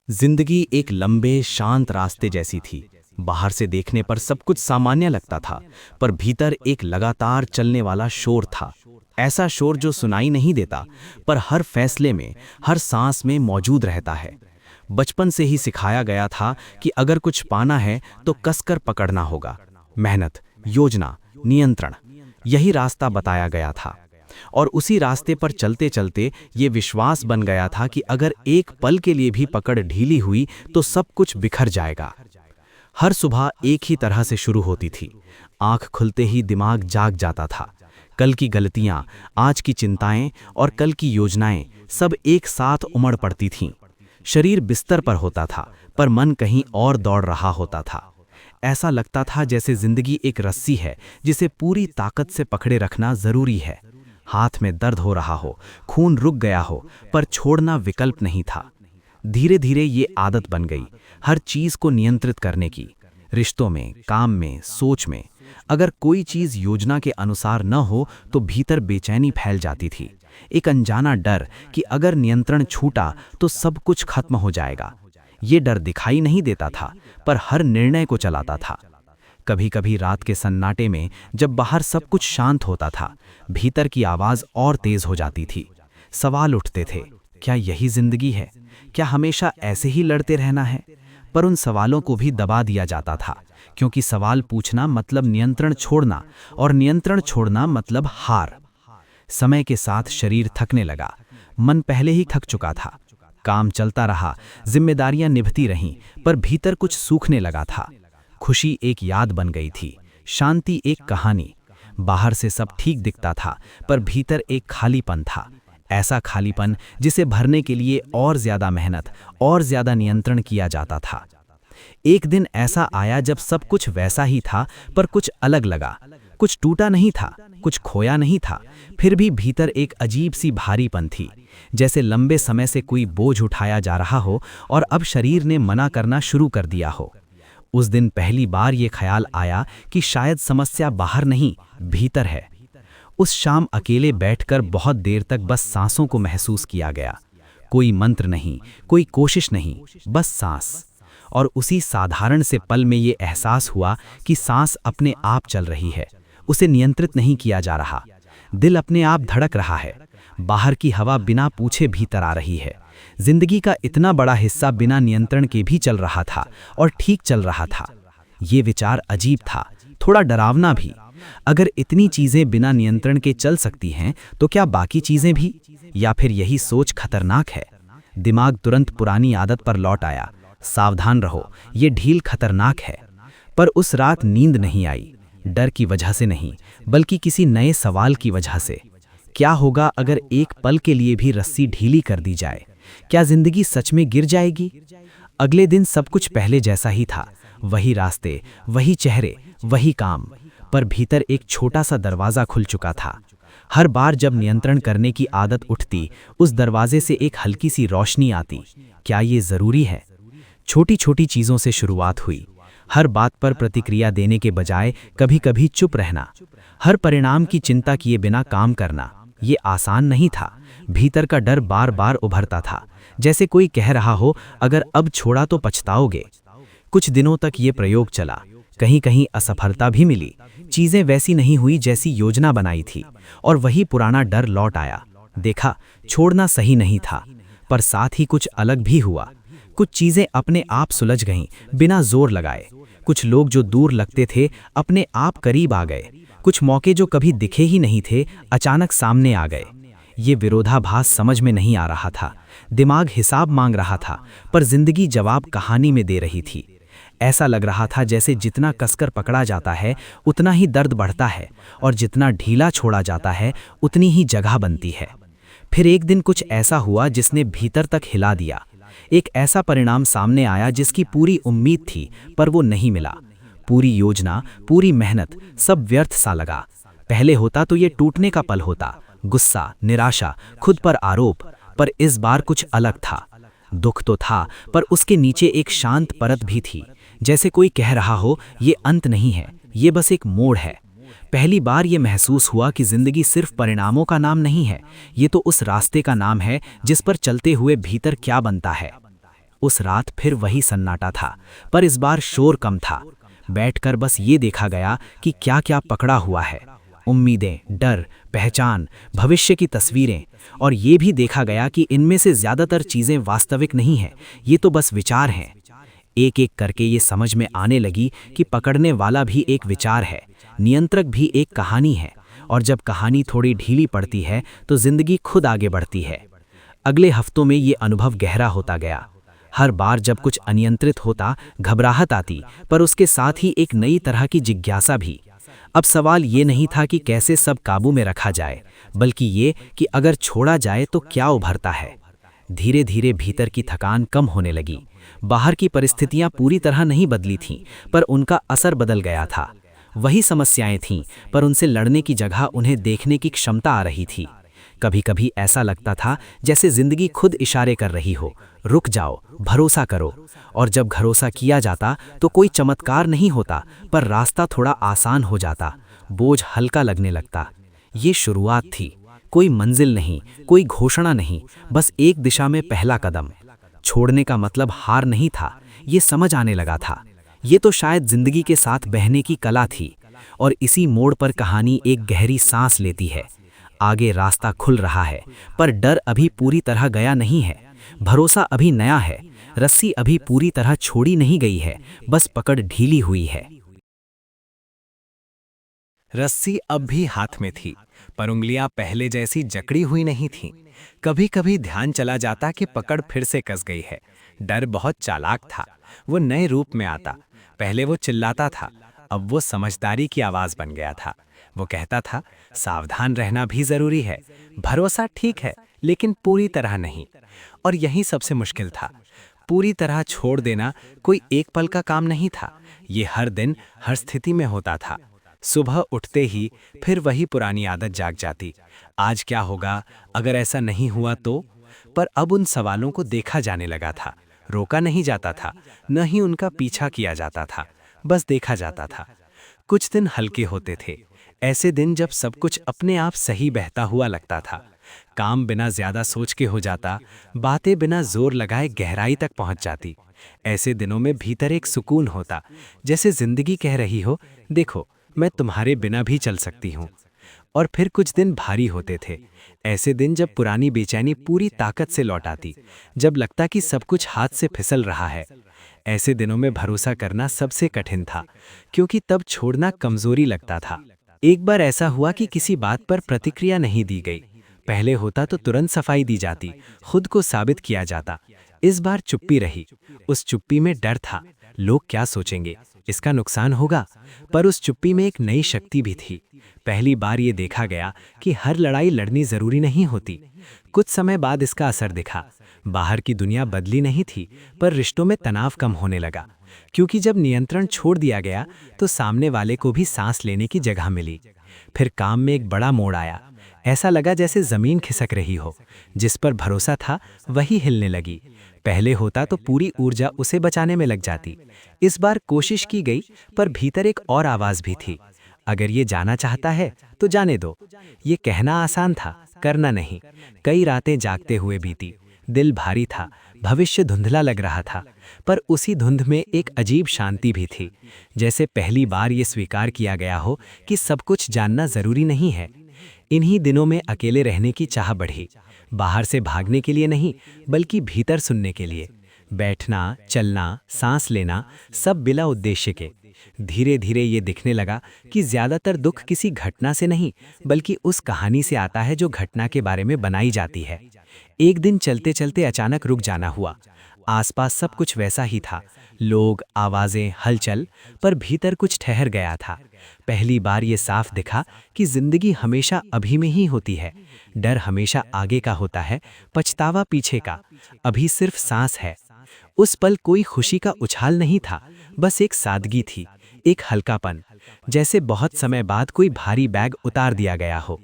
जिंदगी एक लंबे शांत रास्ते जैसी थी। बाहर से देखने पर सब कुछ सामान्य लगता था, पर भीतर एक लगातार चलने वाला शोर था। ऐसा शोर जो सुनाई नहीं देता, पर हर फैसले में, हर सांस में मौजूद रहता है। बचपन से ही सिखाया गया था कि अगर कुछ पाना है तो कसकर पकड़ना होगा। मेहनत, योजना, नियंत्रण, यही रास्ता बताया गया था। और उसी रास्ते पर चलते चलते ये विश्वास बन गया था कि अगर एक पल के लिए भी पकड़ ढीली हुई तो सब कुछ बिखर जाएगा। हर सुबह एक ही तरह से शुरू होती थी। आंख खुलते ही दिमाग जाग जाता था। कल की गलतियां, आज की चिंताएं और कल की योजनाएं सब एक साथ उमड़ पड़ती थीं। शरीर बिस्तर पर होता था, पर मन कहीं और दौड़ रहा होता था। ऐसा लगता था जैसे जिंदगी एक रस्सी है जिसे पूरी ताकत से पकड़े रखना जरूरी है। हाथ में दर्द हो रहा हो, खून रुक गया हो, पर छोड़ना विकल्प नहीं था। धीरे धीरे ये आदत बन गई, हर चीज को नियंत्रित करने की। रिश्तों में, काम में, सोच में। अगर कोई चीज योजना के अनुसार न हो तो भीतर बेचैनी फैल जाती थी। एक अनजाना डर कि अगर नियंत्रण छूटा तो सब कुछ खत्म हो जाएगा। ये डर दिखाई नहीं देता था, पर हर निर्णय को चलाता था। कभी कभी रात के सन्नाटे में, जब बाहर सब कुछ शांत होता था, भीतर की आवाज और तेज हो जाती थी। सवाल उठते थे, क्या यही जिंदगी है? क्या हमेशा ऐसे ही लड़ते रहना है? पर उन सवालों को भी दबा दिया जाता था, क्योंकि सवाल पूछना मतलब नियंत्रण छोड़ना, और नियंत्रण छोड़ना मतलब हार। समय के साथ शरीर थकने लगा। मन पहले ही थक चुका था। काम चलता रहा, जिम्मेदारियां निभती रहीं, पर भीतर कुछ सूखने लगा था। खुशी एक याद बन गई थी, शांति एक कहानी। बाहर से सब ठीक दिखता था, पर भीतर एक खालीपन था। ऐसा खालीपन जिसे भरने के लिए और ज्यादा मेहनत, और ज्यादा नियंत्रण किया जाता था। एक दिन ऐसा आया जब सब कुछ वैसा ही था, पर कुछ अलग लगा। कुछ टूटा नहीं था, कुछ खोया नहीं था, फिर भी भीतर एक अजीब सी भारीपन थी, जैसे लंबे समय से कोई बोझ उठाया जा रहा हो और अब शरीर ने मना करना शुरू कर दिया हो। उस दिन पहली बार ये ख्याल आया कि शायद समस्या बाहर नहीं, भीतर है। उस शाम अकेले बैठकर बहुत देर तक बस सांसों को महसूस किया गया। कोई मंत्र नहीं, कोई कोशिश नहीं, बस सांस। और उसी साधारण से पल में ये एहसास हुआ कि सांस अपने आप चल रही है, उसे नियंत्रित नहीं किया जा रहा। दिल अपने आप धड़क रहा है, बाहर की हवा बिना पूछे भीतर आ रही है। जिंदगी का इतना बड़ा हिस्सा बिना नियंत्रण के भी चल रहा था, और ठीक चल रहा था। ये विचार अजीब था, थोड़ा डरावना भी। अगर इतनी चीजें बिना नियंत्रण के चल सकती हैं, तो क्या बाकी चीजें भी? या फिर यही सोच खतरनाक है? दिमाग तुरंत पुरानी आदत पर लौट आया, सावधान रहो, ये ढील खतरनाक है। पर उस रात नींद नहीं आई, डर की वजह से नहीं, बल्कि किसी नए सवाल की वजह से। क्या होगा अगर एक पल के लिए भी रस्सी ढीली कर दी जाए? क्या जिंदगी सच में गिर जाएगी? अगले दिन सब कुछ पहले जैसा ही था, वही रास्ते, वही चेहरे, वही काम। पर भीतर एक छोटा सा दरवाजा खुल चुका था। हर बार जब नियंत्रण करने की आदत उठती, उस दरवाजे से एक हल्की सी रोशनी आती। क्या ये जरूरी है? छोटी छोटी चीजों से शुरुआत हुई। हर बात पर प्रतिक्रिया देने के बजाय कभी कभी चुप रहना। हर परिणाम की चिंता किए बिना काम करना। ये आसान नहीं था। भीतर का डर बार बार उभरता था, जैसे कोई कह रहा हो, अगर अब छोड़ा तो पछताओगे। कुछ दिनों तक ये प्रयोग चला। कहीं कहीं असफलता भी मिली। चीजें वैसी नहीं हुई जैसी योजना बनाई थी, और वही पुराना डर लौट आया। देखा, छोड़ना सही नहीं था, पर साथ ही कुछ अलग भी हुआ। कुछ चीजें अपने आप सुलझ गईं, बिना जोर लगाए। कुछ लोग जो दूर लगते थे, अपने आप करीब आ गए। कुछ मौके जो कभी दिखे ही नहीं थे, अचानक सामने आ गए। ये विरोधाभास समझ में नहीं आ रहा था। दिमाग हिसाब मांग रहा था, पर जिंदगी जवाब कहानी में दे रही थी। ऐसा लग रहा था जैसे जितना कसकर पकड़ा जाता है, उतना ही दर्द बढ़ता है, और जितना ढीला छोड़ा जाता है, उतनी ही जगह बनती है। फिर एक दिन कुछ ऐसा हुआ जिसने भीतर तक हिला दिया। एक ऐसा परिणाम सामने आया जिसकी पूरी उम्मीद थी, पर वो नहीं मिला। पूरी योजना, पूरी मेहनत, सब व्यर्थ सा लगा। पहले होता तो ये टूटने का पल होता, गुस्सा, निराशा, खुद पर आरोप। पर इस बार कुछ अलग था। दुख तो था, पर उसके नीचे एक शांत परत भी थी, जैसे कोई कह रहा हो, ये अंत नहीं है, ये बस एक मोड़ है। पहली बार ये महसूस हुआ कि जिंदगी सिर्फ परिणामों का नाम नहीं है, ये तो उस रास्ते का नाम है जिस पर चलते हुए भीतर क्या बनता है। उस रात फिर वही सन्नाटा था, पर इस बार शोर कम था। बैठकर बस ये देखा गया कि क्या क्या पकड़ा हुआ है। उम्मीदें, डर, पहचान, भविष्य की तस्वीरें। और ये भी देखा गया कि इनमें से ज़्यादातर चीज़ें वास्तविक नहीं हैं, ये तो बस विचार हैं। एक एक करके ये समझ में आने लगी कि पकड़ने वाला भी एक विचार है, नियंत्रक भी एक कहानी है, और जब कहानी थोड़ी ढीली पड़ती है तो जिंदगी खुद आगे बढ़ती है। अगले हफ्तों में ये अनुभव गहरा होता गया। हर बार जब कुछ अनियंत्रित होता, घबराहट आती, पर उसके साथ ही एक नई तरह की जिज्ञासा भी। अब सवाल ये नहीं था कि कैसे सब काबू में रखा जाए, बल्कि ये कि अगर छोड़ा जाए तो क्या उभरता है। धीरे धीरे भीतर की थकान कम होने लगी। बाहर की परिस्थितियां पूरी तरह नहीं बदली थीं, पर उनका असर बदल गया था। वही समस्याएं थीं, पर उनसे लड़ने की जगह उन्हें देखने की क्षमता आ रही थी। कभी कभी ऐसा लगता था जैसे जिंदगी खुद इशारे कर रही हो, रुक जाओ, भरोसा करो। और जब भरोसा किया जाता तो कोई चमत्कार नहीं होता, पर रास्ता थोड़ा आसान हो जाता, बोझ हल्का लगने लगता। ये शुरुआत थी, कोई मंजिल नहीं, कोई घोषणा नहीं, बस एक दिशा में पहला कदम। छोड़ने का मतलब हार नहीं था, ये समझ आने लगा था। ये तो शायद जिंदगी के साथ बहने की कला थी। और इसी मोड़ पर कहानी एक गहरी सांस लेती है। आगे रास्ता खुल रहा है, पर डर अभी पूरी तरह गया नहीं है। भरोसा अभी नया है, रस्सी अभी पूरी तरह छोड़ी नहीं गई है, बस पकड़ ढीली हुई है। रस्सी अब भी हाथ में थी, पर उंगलियां पहले जैसी जकड़ी हुई नहीं थीं। कभी कभी ध्यान चला जाता कि पकड़ फिर से कस गई है। डर बहुत चालाक था, वो नए रूप में आता। पहले वो चिल्लाता था, अब वो समझदारी की आवाज बन गया था। वो कहता था, सावधान रहना भी जरूरी है, भरोसा ठीक है, लेकिन पूरी तरह नहीं। और यही सबसे मुश्किल था। पूरी तरह छोड़ देना कोई एक पल का काम नहीं था, ये हर दिन, हर स्थिति में होता था। सुबह उठते ही फिर वही पुरानी आदत जाग जाती। आज क्या होगा अगर ऐसा नहीं हुआ तो? पर अब उन सवालों को देखा जाने लगा था, रोका नहीं जाता था, न ही उनका पीछा किया जाता था, बस देखा जाता था। कुछ दिन हल्के होते थे, ऐसे दिन जब सब कुछ अपने आप सही बहता हुआ लगता था। काम बिना ज्यादा सोच के हो जाता, बातें बिना जोर लगाए गहराई तक पहुंच जाती। ऐसे दिनों में भीतर एक सुकून होता, जैसे जिंदगी कह रही हो, देखो मैं तुम्हारे बिना भी चल सकती हूँ। और फिर कुछ दिन भारी होते थे, ऐसे दिन जब पुरानी बेचैनी पूरी ताकत से लौट आती, जब लगता कि सब कुछ हाथ से फिसल रहा है। ऐसे दिनों में भरोसा करना सबसे कठिन था, क्योंकि तब छोड़ना कमजोरी लगता था। एक बार ऐसा हुआ कि किसी बात पर प्रतिक्रिया नहीं दी गई। पहले होता तो तुरंत सफाई दी जाती, खुद को साबित किया जाता। इस बार चुप्पी रही। उस चुप्पी में डर था, लोग क्या सोचेंगे, इसका नुकसान होगा। पर उस चुप्पी में एक नई शक्ति भी थी। पहली बार ये देखा गया कि हर लड़ाई लड़नी जरूरी नहीं होती। कुछ समय बाद इसका असर दिखा। बाहर की दुनिया बदली नहीं थी, पर रिश्तों में तनाव कम होने लगा। क्योंकि जब नियंत्रण छोड़ दिया गया तो सामने वाले को भी सांस लेने की जगह मिली। फिर काम में एक बड़ा मोड़ आया। ऐसा लगा जैसे जमीन खिसक रही हो, जिस पर भरोसा था वही हिलने लगी। पहले होता तो पूरी ऊर्जा उसे बचाने में लग जाती। इस बार कोशिश की गई, पर भीतर एक और आवाज भी थी, अगर ये जाना चाहता है तो जाने दो। ये कहना आसान था, करना नहीं। कई रातें जागते हुए बीती, दिल भारी था, भविष्य धुंधला लग रहा था। पर उसी धुंध में एक अजीब शांति भी थी, जैसे पहली बार ये स्वीकार किया गया हो कि सब कुछ जानना जरूरी नहीं है। इन्हीं दिनों में अकेले रहने की चाह बढ़ी, बाहर से भागने के लिए नहीं, बल्कि भीतर सुनने के लिए। बैठना, चलना, सांस लेना, सब बिना उद्देश्य के। धीरे धीरे ये दिखने लगा कि ज्यादातर दुख किसी घटना से नहीं, बल्कि उस कहानी से आता है जो घटना के बारे में बनाई जाती है। एक दिन चलते चलते अचानक रुक जाना हुआ। आसपास सब कुछ वैसा ही था, लोग, आवाजें, हलचल, पर भीतर कुछ ठहर गया था। पहली बार ये साफ दिखा कि जिंदगी हमेशा अभी में ही होती है। डर हमेशा आगे का होता है, पछतावा पीछे का। अभी सिर्फ सांस है। उस पल कोई खुशी का उछाल नहीं था, बस एक सादगी थी, एक हल्कापन, जैसे बहुत समय बाद कोई भारी बैग उतार दिया गया हो।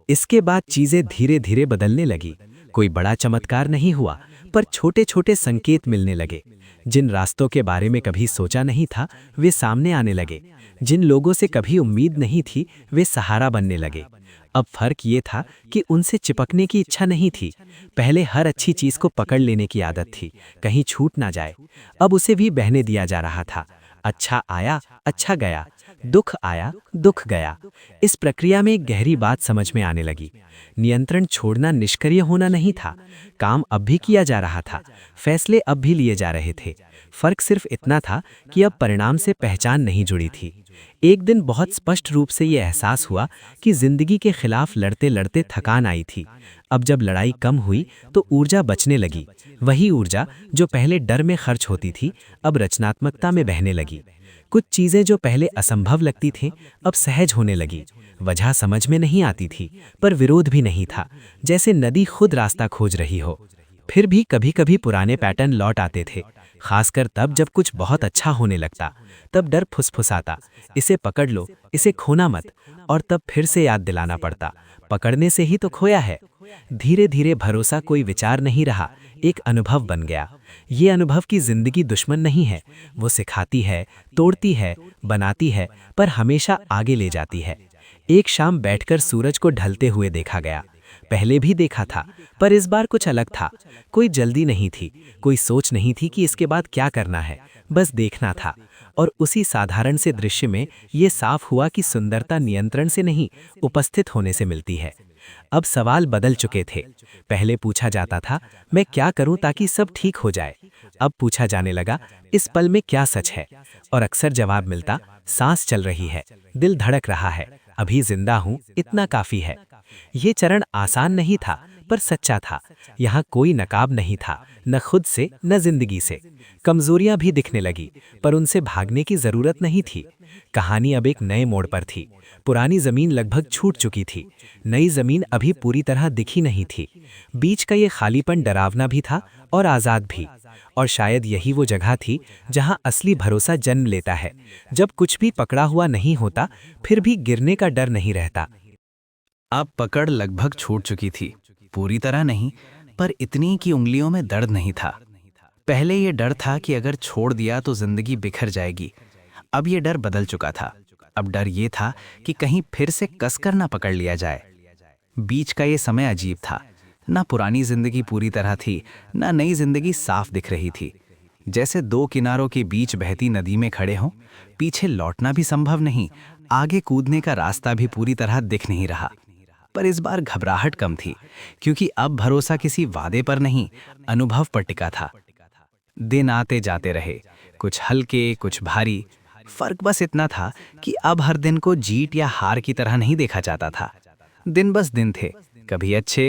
इसके बाद चीजें धीरे धीरे बदलने लगी। कोई बड़ा चमत्कार नहीं हुआ, पर छोटे छोटे संकेत मिलने लगे। जिन रास्तों के बारे में कभी सोचा नहीं था, वे सामने आने लगे। जिन लोगों से कभी उम्मीद नहीं थी, वे सहारा बनने लगे। अब फर्क ये था कि उनसे चिपकने की इच्छा नहीं थी। पहले हर अच्छी चीज को पकड़ लेने की आदत थी, कहीं छूट ना जाए। अब उसे भी बहने दिया जा रहा था। अच्छा आया, अच्छा गया, दुख आया, दुख गया। इस प्रक्रिया में एक गहरी बात समझ में आने लगी। नियंत्रण छोड़ना निष्क्रिय होना नहीं था। काम अब भी किया जा रहा था, फैसले अब भी लिए जा रहे थे। फर्क सिर्फ इतना था कि अब परिणाम से पहचान नहीं जुड़ी थी। एक दिन बहुत स्पष्ट रूप से ये एहसास हुआ कि जिंदगी के खिलाफ लड़ते लड़ते थकान आई थी। अब जब लड़ाई कम हुई तो ऊर्जा बचने लगी। वही ऊर्जा जो पहले डर में खर्च होती थी, अब रचनात्मकता में बहने लगी। कुछ चीजें जो पहले असंभव लगती थीं, अब सहज होने लगी। वजह समझ में नहीं आती थी, पर विरोध भी नहीं था, जैसे नदी खुद रास्ता खोज रही हो। फिर भी कभी कभी पुराने पैटर्न लौट आते थे, खासकर तब जब कुछ बहुत अच्छा होने लगता। तब डर फुसफुसाता, इसे पकड़ लो, इसे खोना मत। और तब फिर से याद दिलाना पड़ता, पकड़ने से ही तो खोया है। धीरे धीरे भरोसा कोई विचार नहीं रहा, एक अनुभव बन गया। ये अनुभव की जिंदगी दुश्मन नहीं है, वो सिखाती है, तोड़ती है, बनाती है, पर हमेशा आगे ले जाती है। एक शाम बैठकर सूरज को ढलते हुए देखा गया। पहले भी देखा था, पर इस बार कुछ अलग था। कोई जल्दी नहीं थी, कोई सोच नहीं थी कि इसके बाद क्या करना है, बस देखना था। और उसी साधारण से दृश्य में ये साफ हुआ कि सुंदरता नियंत्रण से नहीं, उपस्थित होने से मिलती है। अब सवाल बदल चुके थे। पहले पूछा जाता था, मैं क्या करूं ताकि सब ठीक हो जाए। अब पूछा जाने लगा, इस पल में क्या सच है। और अक्सर जवाब मिलता, सांस चल रही है, दिल धड़क रहा है, अभी जिंदा हूं, इतना काफी है। ये चरण आसान नहीं था, पर सच्चा था। यहाँ कोई नकाब नहीं था, न खुद से न जिंदगी से। कमजोरियां भी दिखने लगी, पर उनसे भागने की जरूरत नहीं थी। कहानी अब एक नए मोड़ पर थी। पुरानी जमीन लगभग छूट चुकी थी, नई जमीन अभी पूरी तरह दिखी नहीं थी। बीच का ये खालीपन डरावना भी था और आजाद भी। और शायद यही वो जगह थी जहां असली भरोसा जन्म लेता है, जब कुछ भी पकड़ा हुआ नहीं होता, फिर भी गिरने का डर नहीं रहता। अब पकड़ लगभग छूट चुकी थी, पूरी तरह नहीं, पर इतनी कि उंगलियों में दर्द नहीं था। पहले ये डर था कि अगर छोड़ दिया तो जिंदगी बिखर जाएगी। अब ये डर बदल चुका था। अब डर ये था कि कहीं फिर से कसकर ना पकड़ लिया जाए। बीच का ये समय अजीब था। ना पुरानी जिंदगी पूरी तरह थी, ना नई जिंदगी साफ दिख रही थी। जैसे दो किनारों के बीच बहती नदी में खड़े हों, पीछे लौटना भी संभव नहीं, आगे कूदने का रास्ता भी पूरी तरह दिख नहीं रहा। पर इस बार घबराहट कम थी, क्योंकि अब भरोसा किसी वादे पर नहीं, अनुभव पर टिका था। दिन आते जाते रहे, कुछ हल्के, कुछ भारी। फर्क बस इतना था कि अब हर दिन को जीत या हार की तरह नहीं देखा जाता था। दिन बस दिन थे, कभी अच्छे,